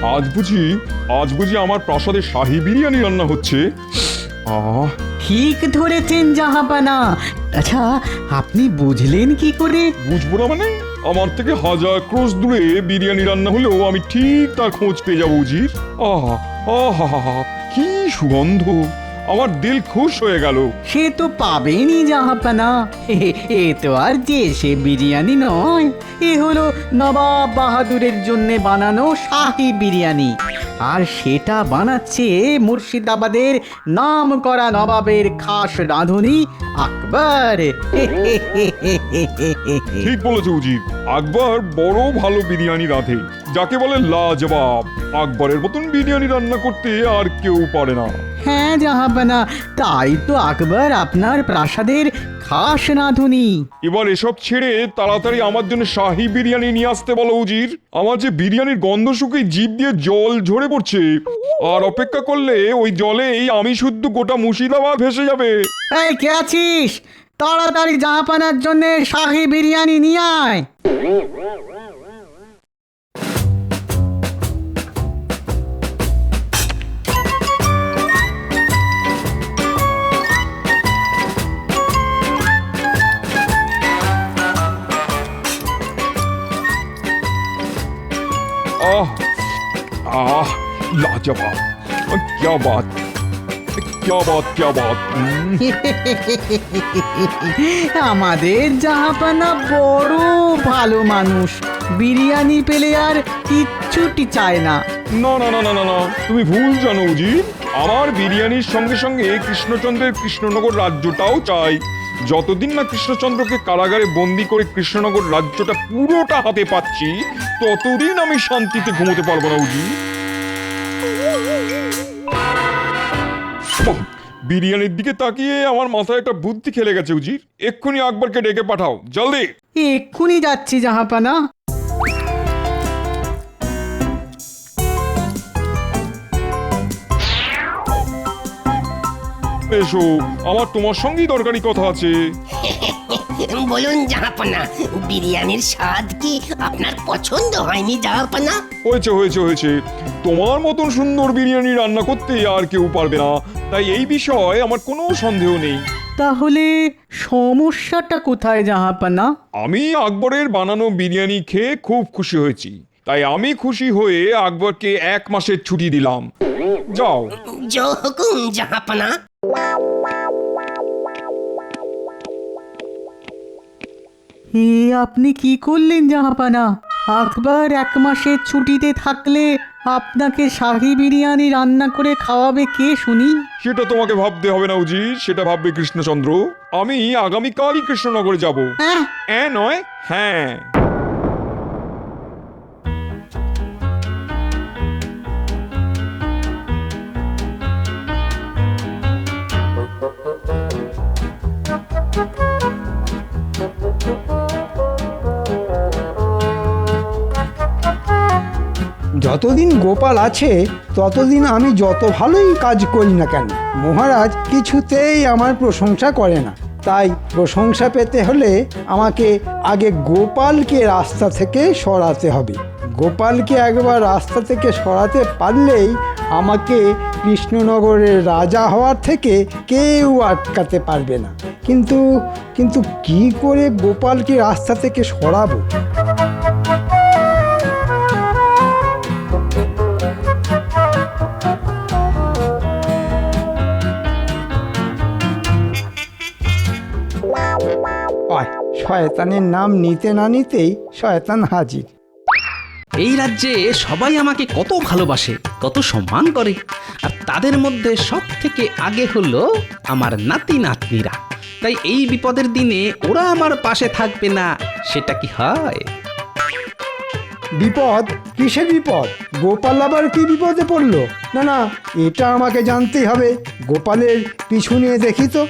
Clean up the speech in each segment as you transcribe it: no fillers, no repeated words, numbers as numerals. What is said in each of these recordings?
আজ বুঝি আমার প্রাসাদে শাহী বিরিয়ানি রান্না হচ্ছে। আহ ঠিক ধরেছেন জাহাপানা। আচ্ছা, আপনি বুঝলেন কি করে? বুঝবো না মানে? আমার থেকে হাজার ক্রোশ দূরে বিরিয়ানি রান্না হলেও আমি ঠিক তার খোঁজ পেয়ে যাবো উজির। আহা আহা, কি সুগন্ধ! আমার দিল খুশ হয়ে গেল। সে তো পাবেনই জাহাপানা। এ তো আর যে সে বিরিয়ানি নয়, এ হলো নবাব বাহাদুরের জন্য বানানো শাহী বিরিয়ানি। আর সেটা বানাচ্ছে মুর্শিদাবাদের নাম করা নবাবের খাস রাঁধুনি আকবর। ঠিক বলেছে উজির, আকবর বড় ভালো বিরিয়ানি রাঁধে, যাকে বলে লাজবাব। আকবরের মতন বিরিয়ানি রান্না করতে আর কেউ পারে না। হ্যাঁ জাহাপানা, তাই তো আকবর আপনার প্রাসাদের খাস রাঁধুনি। এবার এসব ছেড়ে তাড়াতাড়ি আমার জন্য শাহী বিরিয়ানি নিয়ে আসতে বলো উজির। আমার যে বিরিয়ানির গন্ধ শুকে জিভ দিয়ে জল ঝরে পড়ছে, আর অপেক্ষা করলে ওই জলেই আমি শুদ্ধ গোটা মুর্শিদাবাদ ভেসে যাবে। এই কে আছিস? তাড়াতাড়ি জাহাপানার জন্য শাহী বিরিয়ানি নিয়ে আয়। आह आह लाजवाब! क्या बात, क्या बात, क्या बात! আমাদের জাহাপানা বড় ভালো মানুষ, বিরিয়ানি পেলে আর কিচ্ছুটি চায় না। না না না না না না, তুমি ভুল জানো উজির। আমার বিরিয়ানির সঙ্গে সঙ্গে কৃষ্ণচন্দ্রের কৃষ্ণনগর রাজ্যটাও চাই। যতদিন না কৃষ্ণচন্দ্রকে কারাগারে বন্দি করে কৃষ্ণনগর রাজ্যটা পুরোটা হাতে পাচ্ছি, ততদিন আমি শান্তিতে ঘুমোতে পারবো না উজির। বিরিয়ানির দিকে তাকিয়ে আমার মাথায় একটা বুদ্ধি খেলে গেছে উজির। এক্ষুনি আকবরকে ডেকে পাঠাও, জলদি। এক্ষুনি যাচ্ছি জাহাপানা। এসো, আমার তোমার সঙ্গেই দরকারি কথা আছে। বলুন জাহাপনা, বিরিয়ানির স্বাদ কি আপনার পছন্দ হয়নি জাহাপনা? হয়েছে হয়েছে হয়েছে, তোমার মতন সুন্দর বিরিয়ানি রান্না করতে আর কেউ পারবে না, তাই এই বিষয়ে আমার কোনো সন্দেহ নেই। তাহলে সমস্যাটা কোথায় জাহাপানা? আমি আকবরের বানানো বিরিয়ানি খেয়ে খুব খুশি হয়েছি, তাই আমি খুশি হয়ে আকবরকে 1 মাসের ছুটি দিলাম। যাও। জো হুকুম জাহাপনা। এ আপনি কি করলেন জাহাপানা? আকবর 1 মাসের ছুটিতে থাকলে আপনাকে শাহী বিরিয়ানি রান্না করে খাওয়াবে কে শুনি? সেটা তোমাকে ভাবতে হবে না উজি, সেটা ভাববে কৃষ্ণচন্দ্র। আমি আগামীকালই কৃষ্ণনগরে যাব। হ্যাঁ, নয়, হ্যাঁ। যতদিন গোপাল আছে ততদিন আমি যত ভালোই কাজ করি না কেন, মহারাজ কিছুতেই আমার প্রশংসা করে না। তাই প্রশংসা পেতে হলে আমাকে আগে গোপালকে রাস্তা থেকে সরাতে হবে। গোপালকে একবার রাস্তা থেকে সরাতে পারলেই আমাকে কৃষ্ণনগরের রাজা হওয়ার থেকে কেউ আটকাতে পারবে না। কিন্তু কিন্তু কি করে গোপালকে রাস্তা থেকে সরাবো? শয়তানের নাম নিতে না নিতেই শয়তান হাজির। এই রাজ্যে সবাই আমাকে কত ভালোবাসে, কত সম্মান করে, আর তাদের মধ্যে সব থেকে আগে হলো আমার নাতি নাতনিরা। তাই এই বিপদের দিনে ওরা আমার পাশে থাকবে না, সেটা কি হয়? বিপদ? কিসের বিপদ? গোপাল আবার কি বিপদে পড়লো? না না, এটা আমাকে জানতেই হবে। গোপালের পিছু নিয়ে দেখি তো।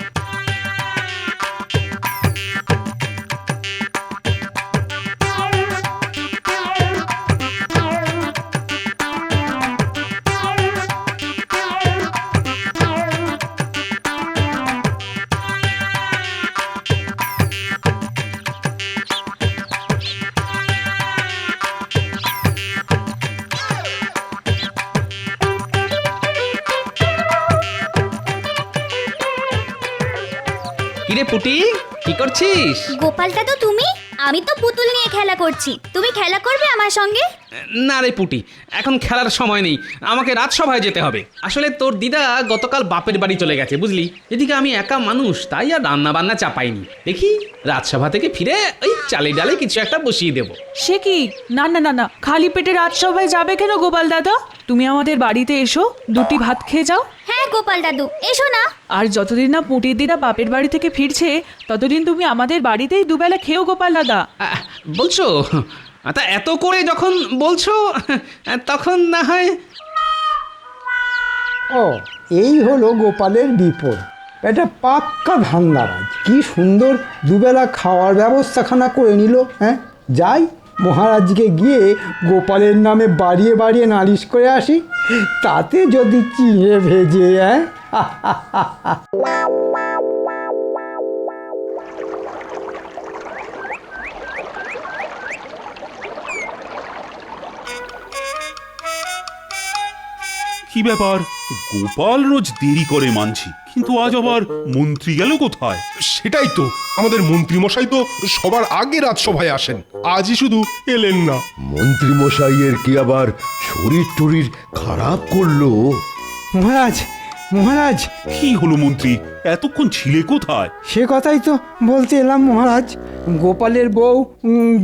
রে পুটি, কি করছিস? গোপালটা তো তুমি, আমি তো পুতুল নিয়ে খেলা করছি। তুমি খেলা করবে আমার সঙ্গে? না রে পুটি, এখন খেলার সময় নেই, আমাকে রাজসভায় যেতে হবে। আসলে তোর দিদা গতকাল বাপের বাড়ি চলে গেছে বুঝলি, এদিকে আমি একা মানুষ, তাই আর রান্না বান্না চাপাইনি। দেখি রাজসভা থেকে ফিরে ওই চালে ডালে কিছু একটা বসিয়ে দেবো। সে কি? না না না না, খালি পেটে রাজসভায় যাবে কেন গোপাল দাদা? তুমি আমাদের বাড়িতে এসো, দুটি ভাত খেয়ে যাও। হ্যাঁ গোপাল দাদু, এসো না। আর যতদিন না পুটির দিদা বাপের বাড়ি থেকে ফিরছে, ততদিন তুমি আমাদের বাড়িতেই দুবেলা খেও গোপাল দাদা। বলছো? তা এত করে যখন বলছো তখন না হয়। ও, এই হলো গোপালের বিপদ। এটা পাক্কা ধান্দাবাজ। কি সুন্দর দুবেলা খাওয়ার ব্যবস্থাখানা করে নিল। হ্যাঁ, যাই মহারাজকে গিয়ে গোপালের নামে বাড়িয়ে বাড়িয়ে নালিশ করে আসি, তাতে যদি চিড়ে ভেজে। হ্যাঁ, কি ব্যাপার, গোপাল রোজ দেরি করে মানছি, কিন্তু আজ আবার মন্ত্রী গেল কোথায়? সেটাই তো, আমাদের মন্ত্রী মশাই তো সবার আগে রাজসভায় আসেন, আজই শুধু এলেন না। মন্ত্রী মশাইয়ের কি আবার শরীর টরীর খারাপ করলো? মহারাজ, মহারাজ, কি হলো মন্ত্রী, এতক্ষণ ছিলে কোথায়? সে কথাই তো বলতে এলাম মহারাজ। গোপালের বউ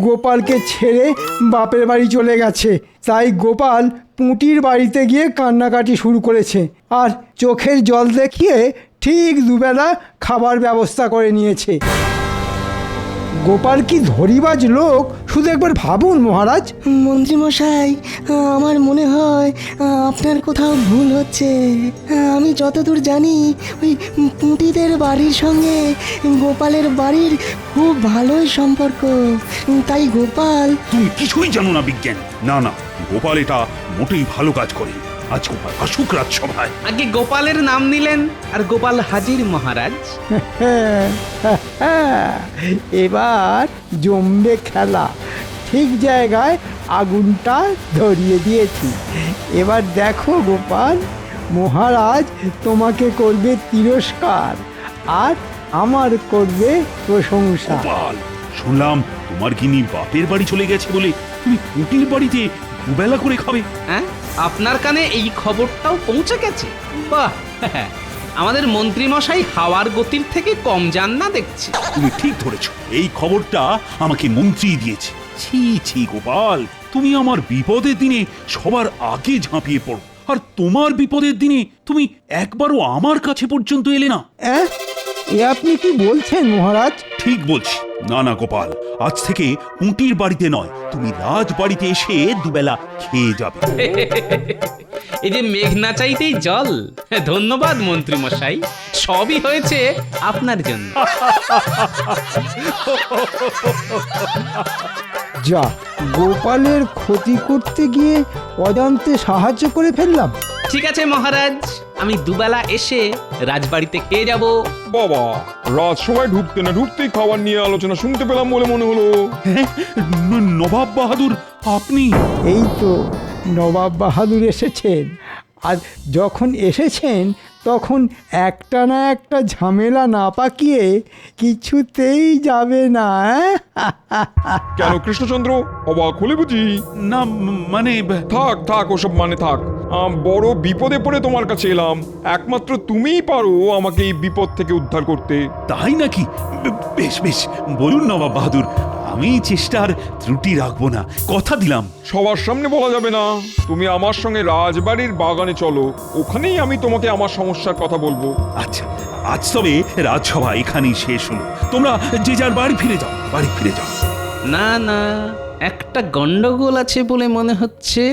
গোপালকে ছেড়ে বাপের বাড়ি চলে গেছে, তাই গোপাল পুঁটির বাড়িতে গিয়ে কান্নাকাটি শুরু করেছে, আর চোখের জল দেখিয়ে ঠিক দুবেলা খাবার ব্যবস্থা করে নিয়েছে। গোপাল কি ধরিবাজ লোক, শুধু একবার ভাবুন মহারাজ। মন্ত্রীমশাই, আমার মনে হয় আপনার কোথাও ভুল হচ্ছে। আমি যতদূর জানি ওই পুঁটিদের বাড়ির সঙ্গে গোপালের বাড়ির খুব ভালোই সম্পর্ক, তাই গোপাল। তুমি কিছুই জানো না বিজ্ঞান। না না, গোপাল এটা মোটেই ভালো কাজ করে। আজ গোপাল আসুক রাজসভায়। আগে গোপালের নাম নিলেন, আর গোপাল হাজির মহারাজ। এবার জমবে খেলা। ঠিক জায়গায় আগুনটা ধরিয়ে দিয়েছি। এবার দেখো গোপাল, মহারাজ তোমাকে করবে তিরস্কার, আর আমার করবে প্রশংসা। গোপাল, শুনলাম তোমার গিনি বাপের বাড়ি চলে গেছে বলে তুমি পুঁটির বাড়িতে দুবেলা করে খাবে। হ্যাঁ, আপনার কানে এই খবরটাও পৌঁছে গেছে? বাহ, আমাদের মন্ত্রী মশাই হাওয়ার গতির থেকে কম যান না দেখছি। তুমি ঠিক ধরেছো, এই খবরটা আমাকে মন্ত্রী দিয়েছে। ছি ছি গোপাল, তুমি আমার বিপদের দিনে সবার আগে ঝাঁপিয়ে পড়ো, আর তোমার বিপদের দিনে তুমি একবারও আমার কাছে পর্যন্ত এলে না। এ আপনি কি বলছেন মহারাজ? ঠিক বলছি। না না গোপাল, আজ থেকে পুঁটির বাড়িতে নয়, তুমি রাজ বাড়িতে এসে দুবেলা খেয়ে যাবে। এই যে মেঘ না চাইতেই জল। ধন্যবাদ মন্ত্রী মশাই, সবই হয়েছে আপনার জন্য। যা, গোপালের ক্ষতি করতে গিয়ে অজান্তে সাহায্য করে ফেললাম। ঠিক আছে মহারাজ, আমি দুবেলা এসে রাজবাড়িতে খেয়ে যাব। বাবা, রাজসভায় ঢুকতে না ঢুকতেই খাবার নিয়ে আলোচনা শুনতে পেলাম বলে মনে হলো। নবাব বাহাদুর আপনি? এই তো নবাব বাহাদুর এসেছেন, আর যখন এসেছেন তখন একটা না একটা ঝামেলা না পাকিয়ে কিছুতেই যাবে না। কেন কৃষ্ণচন্দ্র, অবাক হলে বুঝি? না মানে থাক থাক, ওসব মানে থাক। বড় বিপদে পড়ে তোমার কাছে এলাম, একমাত্র তুমিই পারো আমাকে এই বিপদ থেকে উদ্ধার করতে। তাই নাকি? বেশ বেশ, বলুন নবাব বাহাদুর, আমি চেষ্টার ত্রুটি রাখবো না, কথা দিলাম। সবার সামনে বলা যাবে না। তুমি আমার সঙ্গে রাজবাড়ির বাগানে চলো, ওখানেই আমি তোমাকে আমার সমস্যার কথা বলবো। আচ্ছা, আজ তবে রাজসভা এখানেই শেষ হলো, তোমরা যে যার বাড়ি ফিরে যাও, বাড়ি ফিরে যাও। না না, একটা গন্ডগোল আছে বলে মনে হচ্ছে।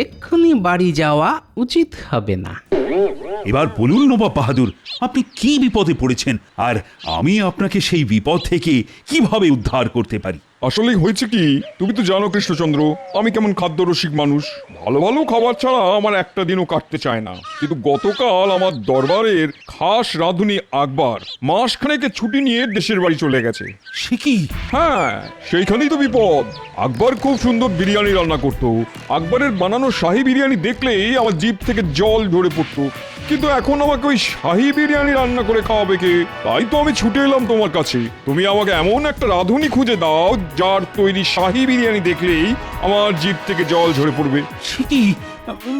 এক্ষুনি বাড়ি যাওয়া উচিত হবে না। এবার বলুন নবাব বাহাদুর, আপনি কি বিপদে পড়েছেন, আর আমি আপনাকে সেই বিপদ থেকে কিভাবে উদ্ধার করতে পারি? আসলে হয়েছে কি, তুমি তো জানো কৃষ্ণচন্দ্র, আমি কেমন খাদ্যরসিক মানুষ। ভালো ভালো খাবার ছাড়া আমার একটা দিনও কাটতে চায় না। কিন্তু গতকাল আমার দরবারের খাস রাঁধুনি আকবর মাসখানেকে ছুটি নিয়ে দেশের বাড়ি চলে গেছে। সে কি? হ্যাঁ, সেইখানেই তো বিপদ। আকবর খুব সুন্দর বিরিয়ানি রান্না করতো। আকবরের বানানো শাহী বিরিয়ানি দেখলেই আমার জিভ থেকে জল ঝরে পড়তো। কিন্তু এখন আমাকে ওই শাহী বিরিয়ানি রান্না করে খাওয়াবে কে? তাই তো আমি ছুটে এলাম তোমার কাছে। তুমি আমাকে এমন একটা রাঁধুনি খুঁজে দাও যার তৈরি শাহী বিরিয়ানি দেখলেই আমার জিভ থেকে জল ঝরে পড়বে। সে কি,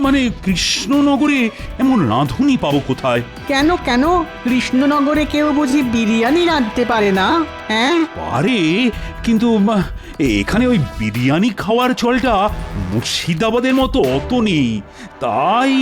মানে কৃষ্ণনগরে এমন রাঁধুনি পাবো কোথায়? কেন কেন কৃষ্ণনগরে কেউ বুঝি বিরিয়ানি রাঁধতে পারে না? হ্যাঁ, পারে, কিন্তু এখানে ওই বিরিয়ানি খাওয়ার চলটা মুর্শিদাবাদের মতো অত নেই। তাই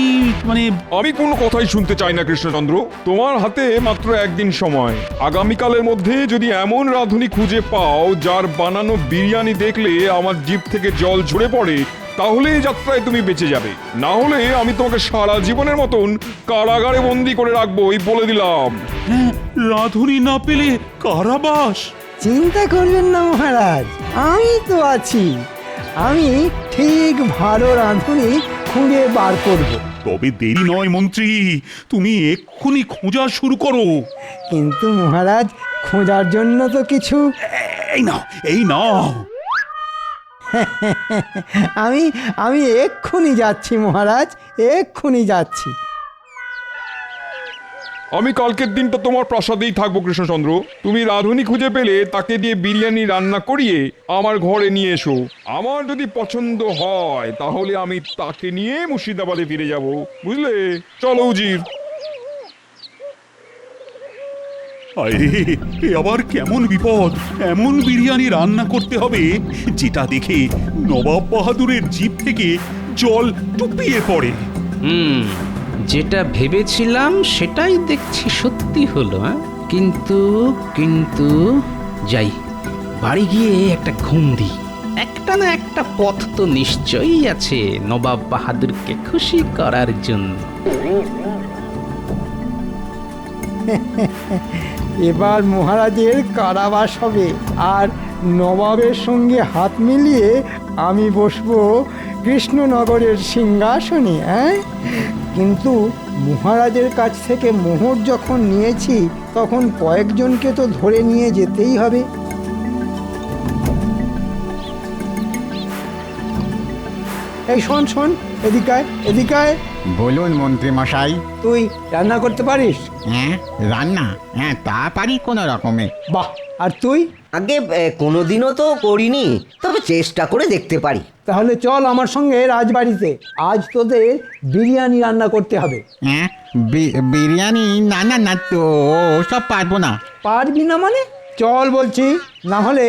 মানে আমি কোনো কথাই শুনতে চাই না কৃষ্ণচন্দ্র। তোমার হাতে মাত্র একদিন সময়। আগামীকালের মধ্যে যদি এমন রাঁধুনি খুঁজে পাও যার বানানো বিরিয়ানি দেখলে আমার জিভ থেকে জল ঝরে পড়ে, তাহলে এই যাত্রায় তুমি বেঁচে যাবে। না হলে আমি তোমাকে সারা জীবনের মতন কারাগারে বন্দি করে রাখবো, এই বলে দিলাম। হ্যাঁ, রাঁধুনি না পেলে কারাবাস। চিন্তা করবেন না মহারাজ, আমি তো আছি। আমি ঠিক ভালো রাঁধুনি খুঁজে বার করব। তবে দেরি নয় মন্ত্রী, তুমি এক্ষুনি খোঁজা শুরু করো। কিন্তু মহারাজ, খোঁজার জন্য তো কিছু এই নাও, এই নাও। আমি আমি এক্ষুনি যাচ্ছি মহারাজ, এক্ষুনি যাচ্ছি। আমি কালকের দিনটা তোমার প্রাসাদেই থাকবো কৃষ্ণচন্দ্র। তুমি রাঁধুনি খুঁজে পেলে তাকে দিয়ে বিরিয়ানি রান্না করিয়ে আমার ঘরে নিয়ে এসো। আমার যদি পছন্দ হয় তাহলে আমি তাকে নিয়ে মুর্শিদাবাদে ফিরে যাব, বুঝলে? চলো উজির। আরে, এ আবার কেমন বিপদ! এমন বিরিয়ানি রান্না করতে হবে যেটা দেখে নবাব বাহাদুরের জিভ থেকে জল টুপিয়ে পড়ে। যেটা ভেবেছিলাম সেটাই দেখছি সত্যি হলো। কিন্তু কিন্তু যাই, বাড়ি গিয়ে একটা ঘুম দিই। একটা না একটা পথ তো নিশ্চয়ই আছে নবাব বাহাদুরকে খুশি করার জন্য। এবার মহারাজের কারাবাস হবে, আর নবাবের সঙ্গে হাত মিলিয়ে আমি বসবো কৃষ্ণনগরের সিংহাসনে। কিন্তু মহারাজের কাছ থেকে মোহর যখন নিয়েছি, তখন কয়েকজনকে তো ধরে নিয়ে যেতেই হবে। এই শোন শোন, এদিকায় এদিকায়। বলুন মন্ত্রী মশাই। তুই রান্না করতে পারিস? হ্যাঁ, রান্না? হ্যাঁ, তা পারি কোনো রকমে। বাহ! আর তুই? আগে কোনোদিনও তো করিনি, তবে চেষ্টা করে দেখতে পারি। তাহলে চল আমার সঙ্গে রাজবাড়িতে। আজ তোদের বিরিয়ানি রান্না করতে হবে। হ্যাঁ, বিরিয়ানি? না না না, তো সব পারবো না। পারবি না মানে? চল বলছি, না হলে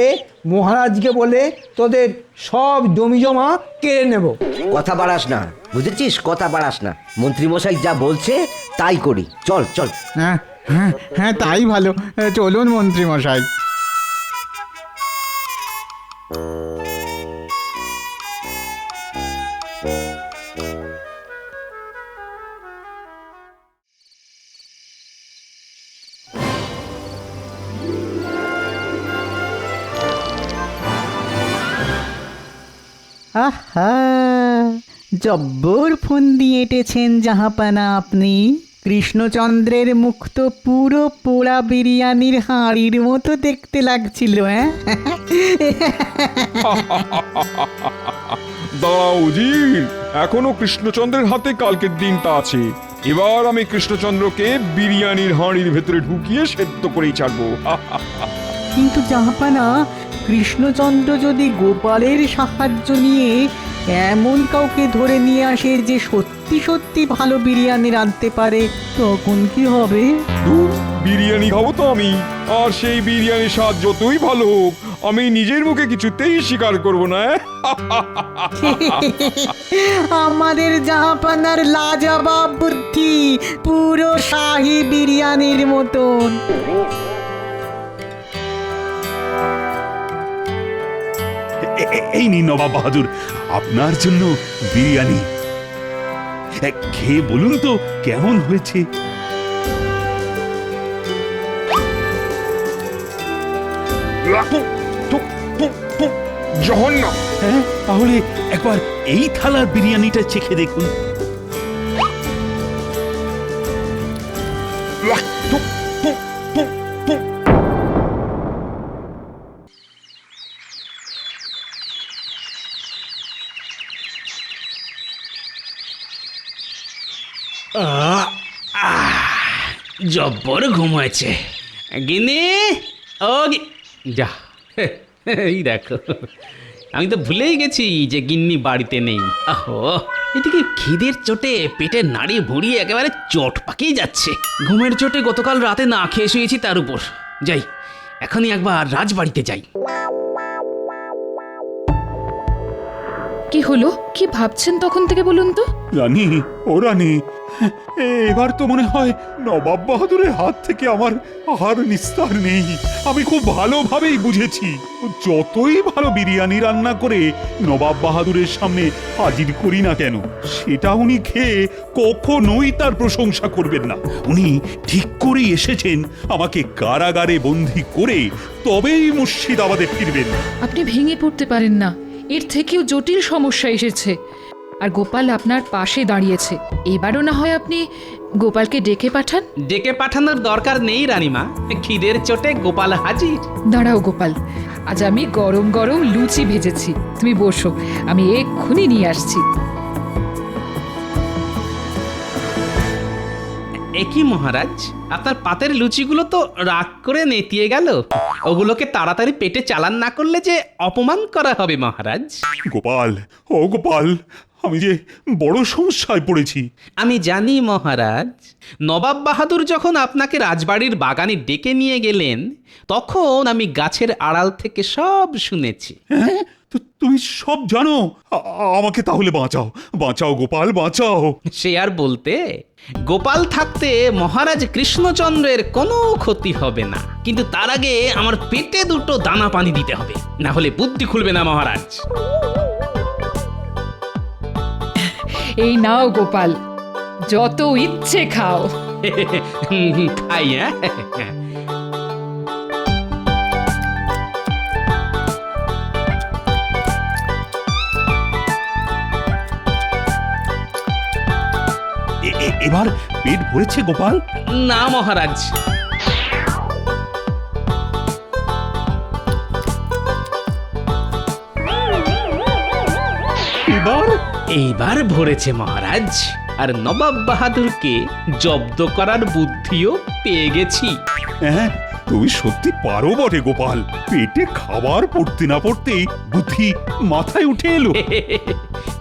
মহারাজকে বলে তোদের সব জমি জমা কেড়ে নেব। কথা বাড়াস না, বুঝেছিস? কথা বাড়াস না। মন্ত্রীমশাই যা বলছে তাই করি। চল চল। হ্যাঁ হ্যাঁ হ্যাঁ, তাই ভালো। চলুন মন্ত্রী মশাই। আহা, জব্বর ফন্দি এঁটেছেন জাহাপানা আপনি। কৃষ্ণচন্দ্রের মুখ তো পুরো পোড়া বিরিয়ানির হাঁড়ির মতো দেখতে লাগছিল। দাঁড়াও উজির, এখনো কৃষ্ণচন্দ্রের হাতে কালকের দিনটা আছে। এবার আমি কৃষ্ণচন্দ্রকে বিরিয়ানির হাঁড়ির ভেতরে ঢুকিয়ে সেদ্ধ করেই ছাড়বো। কিন্তু জাহাপানা, কৃষ্ণচন্দ্র যদি গোপালের সাহায্য নিয়ে এমন কাউকে ধরে নিয়ে আসে যে সত্যি সত্যি ভালো বিরিয়ানি রাঁধতে পারে, তখন কি হবে? বিরিয়ানি খাবো তো আমি, আর সেই বিরিয়ানির স্বাদ যতই ভালো হোক আমি নিজের মুখে কিছুতেই স্বীকার করব না। আমাদের জাহাপানার লাজবাব বুদ্ধি, পুরো শাহী বিরিয়ানির মতন। এই নিন নবাব বাহাদুর, আপনার জন্য বিরিয়ানি। খেয়ে বলুন তো কেমন হয়েছে। জঘন্য! হ্যাঁ, তাহলে একবার এই থালার বিরিয়ানিটা চেখে দেখুন। জব্বর ঘুম হয়েছে। গিন্নি, ও যা, এই দেখো, আমি তো ভুলেই গেছি যে গিন্নি বাড়িতে নেই। আহো, এদিকে খিদের চোটে পেটের নাড়ি ভুড়ি একেবারে চট পাকিয়ে যাচ্ছে। ঘুমের চোটে গতকাল রাতে না খেয়ে শুয়েছি তার উপর। যাই, এখনই একবার রাজবাড়িতে যাই। কি হলো? কি ভাবছেন তখন থেকে বলুন তো? রানী, ও রানী, এবার তো মনে হয় নবাব বাহাদুরের হাত থেকে আমার আর নিস্তার নেই। আমি খুব ভালোভাবেই বুঝেছি, যতই ভালো বিরিয়ানি রান্না করে নবাব বাহাদুরের সামনে হাজির করি না কেন, সেটা উনি খেয়ে কখনোই তার প্রশংসা করবেন না। উনি ঠিক করেই এসেছেন আমাকে কারাগারে বন্দি করে তবেই মুর্শিদাবাদে ফিরবেন। আপনি ভেঙে পড়তে পারেন না, এর থেকেও জটিল সমস্যা এসেছে। আর গোপাল আপনার পাশে দাঁড়িয়েছে। এবারও না হয় আপনি গোপালকে ডেকে পাঠান। ডেকে পাঠানোর দরকার নেই রানীমা, খিদের চোটে গোপাল হাজির। দাঁড়াও গোপাল, আজ আমি গরম গরম লুচি ভেজেছি, তুমি বসো, আমি এক্ষুনি নিয়ে আসছি। একই মহারাজ, আপনার পাতের লুচিগুলো তো রাগ করে নেতিয়ে গেল। ওগুলোকে তাড়াতাড়ি পেটে চালান না করলে যে অপমান করা হবে মহারাজ। গোপাল, ও গোপাল, আমি যে বড় সমস্যায় পড়েছি। আমি জানি মহারাজ, নবাব বাহাদুর যখন আপনাকে রাজবাড়ির বাগানে ডেকে নিয়ে গেলেন, তখন আমি গাছের আড়াল থেকে সব শুনেছি। হ্যাঁ, তো তুমি সব জানো? আমাকে তাহলে বাঁচাও, বাঁচাও গোপাল, বাঁচাও। সে আর বলতে, গোপাল থাকতে মহারাজ কৃষ্ণচন্দ্রের কোনো ক্ষতি হবে না, কিন্তু তার আগে আমার পেটে দুটো দানা পানি দিতে হবে, না হলে বুদ্ধি খুলবে না মহারাজ। এই নাও গোপাল, যত ইচ্ছে খাও। খাই, হ্যাঁ। এবার পেট ভরেছে গোপাল? না মহারাজ। এইবার ভরেছে মহারাজ, আর নবাব বাহাদুরকে জব্দ করার বুদ্ধিও পেয়ে গেছি। হ্যাঁ, তুমি সত্যি পারো বটে গোপাল। পেটে খাবার পড়তে না পড়তেই বুদ্ধি মাথায় উঠে এলো।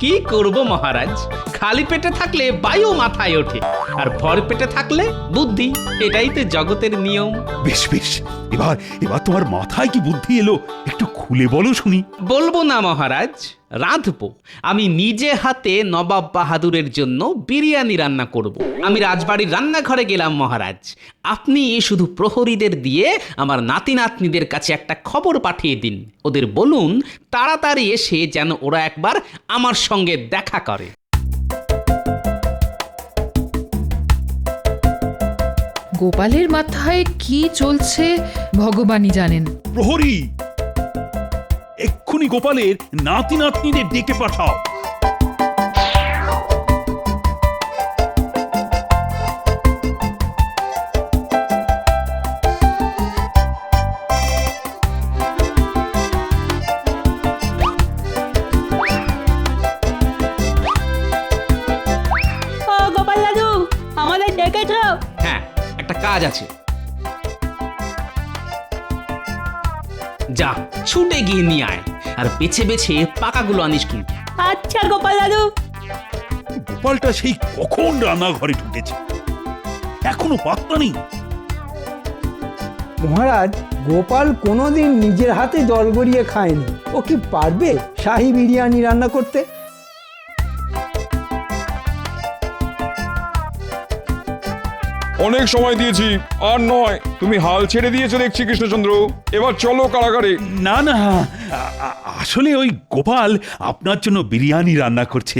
কি করব মহারাজ, খালি পেটে থাকলে বায়ু মাথায় ওঠে, আর ভর পেটে থাকলে বুদ্ধি। এটাই তো জগতের নিয়ম। বেশ বেশ, এবার এবার তোমার মাথায় কি বুদ্ধি এলো, একটু খুলে বলো শুনি। বলবো না মহারাজ, রাঁধবো। আমি নিজে হাতে নবাব বাহাদুরের জন্য বিরিয়ানি রান্না করব। আমি রাজবাড়ির রান্নাঘরে গেলাম মহারাজ। আপনি শুধু প্রহরীদের দিয়ে আমার নাতি নাতনিদের কাছে একটা খবর পাঠিয়ে দিন। ওদের বলুন তাড়াতাড়ি এসে যেন ওরা একবার আমার সঙ্গে দেখা করে। গোপালের মাথায় কি চলছে ভগবানই জানেন। প্রহরী, এক্ষুনি গোপালের নাতি নাতনিদের ডেকে পাঠাও। গোপাল দাদু, আমাদের ডেকেছ? হ্যাঁ, একটা কাজ আছে। যা, ছুটে গিয়ে নিয়ে আয়, আর বেছে বেছে পাকাগুলো আনিস কিন্তু। আচ্ছা গোপাল দাদু। গোপালটা সেই কখন রান্নাঘরে ঢুকেছে, এখনো পাত্তা নেই। মহারাজ, গোপাল কোনোদিন নিজের হাতে জল গড়িয়ে খায়নি। ও কি পারবে শাহী বিরিয়ানি রান্না করতে? অনেক সময় দিয়েছি, আর নয়। তুমি হাল ছেড়ে দিয়েছো দেখছি কৃষ্ণচন্দ্র। এবার চলো কারাগারে। না না, আসলে ওই গোপাল আপনার জন্য বিরিয়ানি রান্না করছে।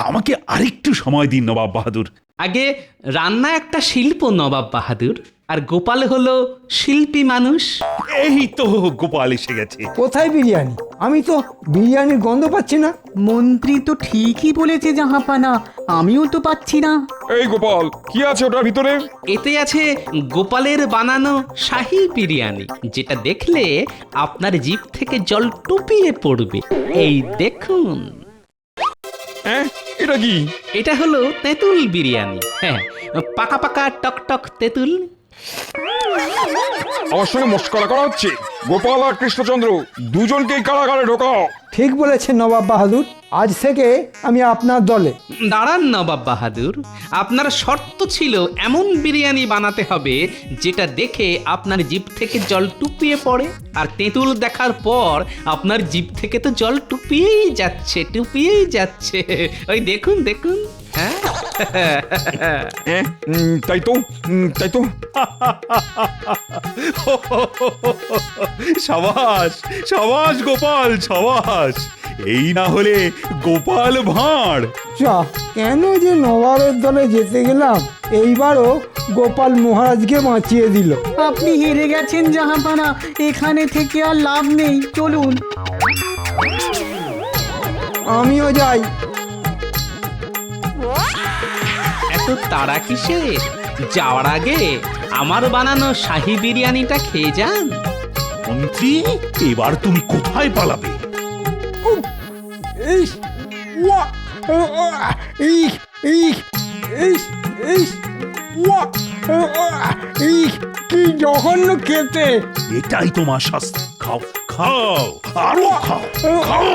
আমাকে আরেকটু সময় দিন নবাব বাহাদুর। আগে রান্না একটা শিল্প নবাব বাহাদুর, আর গোপাল হলো শিল্পী মানুষ। এই তো গোপাল এসে গেছে। কোথায় বিরিয়ানি? আমি তো বিরিয়ানির গন্ধ পাচ্ছি না। মন্ত্রী তো ঠিকই বলেছে জাহাপানা, আমিও তো পাচ্ছি না। এই গোপাল, কি আছে ওটার ভিতরে? এতে আছে গোপালের বানানো শাহী বিরিয়ানি, যেটা দেখলে আপনার জিভ থেকে জল টুপিয়ে পড়বে। এই দেখুন। হ্যাঁ, এটা কি? এটা হলো তেঁতুল বিরিয়ানি। হ্যাঁ, পাকা পাকা টক টক তেঁতুল। আমার সঙ্গে মস্করা করা হচ্ছে? গোপাল আর কৃষ্ণচন্দ্র দুজনকেই কারাগারে ঢোকাও। ঠিক বলেছেন নবাব বাহাদুর, আজ থেকে আমি আপনার দলে। দাঁড়ান নবাব বাহাদুর, আপনার শর্ত ছিল এমন বিরিয়ানি বানাতে হবে যেটা দেখে আপনার জিভ থেকে জল টুপিয়ে পড়ে। আর তেঁতুল দেখার পর আপনার জিভ থেকে তো জল টুপিয়েই যাচ্ছে। ওই দেখুন দেখুন। হ্যাঁ তাই তো, তাই তো। সাবাস সাবাস গোপাল, সাবাস। এই না হলে গোপাল ভাঁড়। যা, কেন যে নবাবের দলে যেতে গেলাম, এইবারও গোপাল মহারাজকে বাঁচিয়ে দিল। আপনি হেরে গেছেন জাহাপানা, এখানে থেকে আর লাভ নেই, চলুন। আমিও যাই। এত তাড়া কিসের? যাওয়ার আগে আমার বানানো শাহী বিরিয়ানিটা খেয়ে যান। মন্ত্রী, এবার তুমি কোথায় পালাবে? ইস, ওয়া, ও, ও, ইস, ইস, ইস, ইস, ওয়া, ও, ও, ইস, কি জঘন্য খেতে। এটাই তোমার শাস্তি। খাও খাও, আরো খাও, খাও।